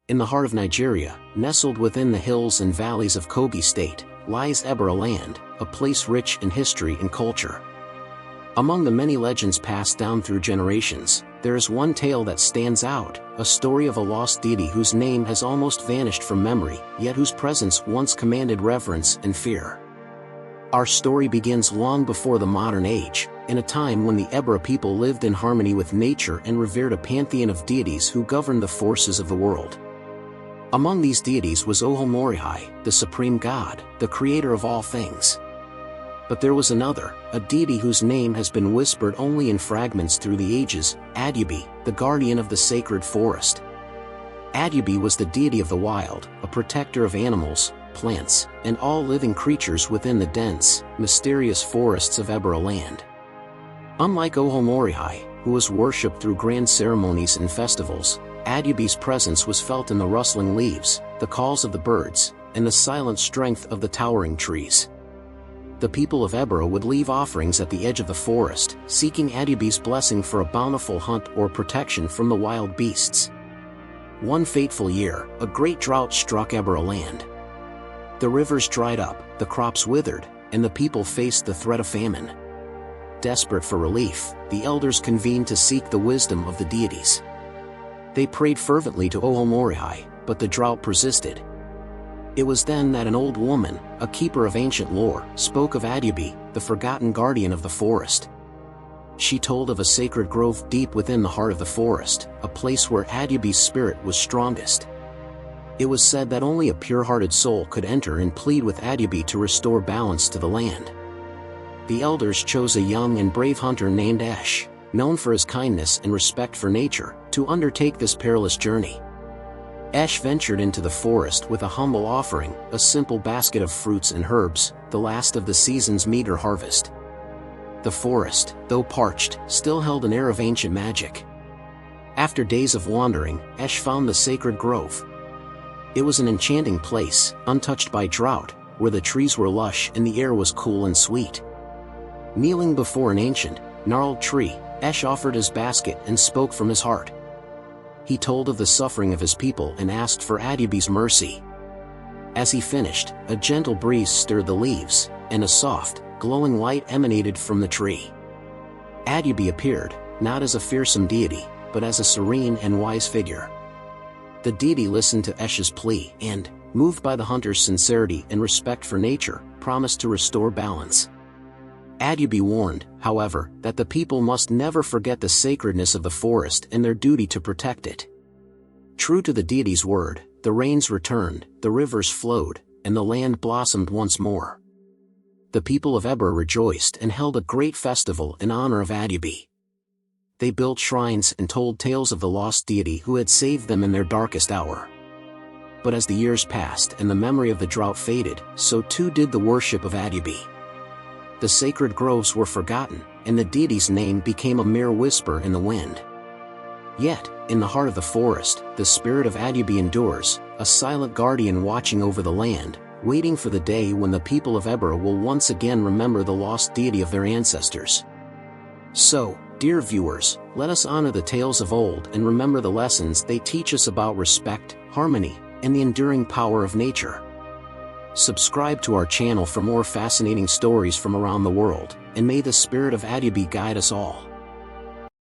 In the heart of Nigeria, nestled within the hills and valleys of Kogi State, lies Ebira land, a place rich in history and culture. Among the many legends passed down through generations, there is one tale that stands out, a story of a lost deity whose name has almost vanished from memory, yet whose presence once commanded reverence and fear. Our story begins long before the modern age, in a time when the Ebira people lived in harmony with nature and revered a pantheon of deities who governed the forces of the world. Among these deities was Ohomorihai, the supreme god, the creator of all things. But there was another, a deity whose name has been whispered only in fragments through the ages, Adubi, the guardian of the sacred forest. Adubi was the deity of the wild, a protector of animals, plants, and all living creatures within the dense, mysterious forests of Ebira land. Unlike Ohomorihai, who was worshipped through grand ceremonies and festivals, Adubi's presence was felt in the rustling leaves, the calls of the birds, and the silent strength of the towering trees. The people of Ebira would leave offerings at the edge of the forest, seeking Adubi's blessing for a bountiful hunt or protection from the wild beasts. One fateful year, a great drought struck Ebira land. The rivers dried up, the crops withered, and the people faced the threat of famine. Desperate for relief, the elders convened to seek the wisdom of the deities. They prayed fervently to Ohomorihai, but the drought persisted. It was then that an old woman, a keeper of ancient lore, spoke of Adubi, the forgotten guardian of the forest. She told of a sacred grove deep within the heart of the forest, a place where Adubi's spirit was strongest. It was said that only a pure-hearted soul could enter and plead with Adubi to restore balance to the land. The elders chose a young and brave hunter named Eche, known for his kindness and respect for nature, to undertake this perilous journey. Eche ventured into the forest with a humble offering, a simple basket of fruits and herbs, the last of the season's meager harvest. The forest, though parched, still held an air of ancient magic. After days of wandering, Eche found the sacred grove. It was an enchanting place, untouched by drought, where the trees were lush and the air was cool and sweet. Kneeling before an ancient, gnarled tree, Eche offered his basket and spoke from his heart. He told of the suffering of his people and asked for Adubi's mercy. As he finished, a gentle breeze stirred the leaves, and a soft, glowing light emanated from the tree. Adubi appeared, not as a fearsome deity, but as a serene and wise figure. The deity listened to Eche's plea and, moved by the hunter's sincerity and respect for nature, promised to restore balance. Adubi warned, however, that the people must never forget the sacredness of the forest and their duty to protect it. True to the deity's word, the rains returned, the rivers flowed, and the land blossomed once more. The people of Ebira rejoiced and held a great festival in honor of Adubi. They built shrines and told tales of the lost deity who had saved them in their darkest hour. But as the years passed and the memory of the drought faded, so too did the worship of Adubi. The sacred groves were forgotten, and the deity's name became a mere whisper in the wind. Yet, in the heart of the forest, the spirit of Adubi endures, a silent guardian watching over the land, waiting for the day when the people of Ebira will once again remember the lost deity of their ancestors. So, dear viewers, let us honor the tales of old and remember the lessons they teach us about respect, harmony, and the enduring power of nature. Subscribe to our channel for more fascinating stories from around the world, and may the spirit of Adubi guide us all.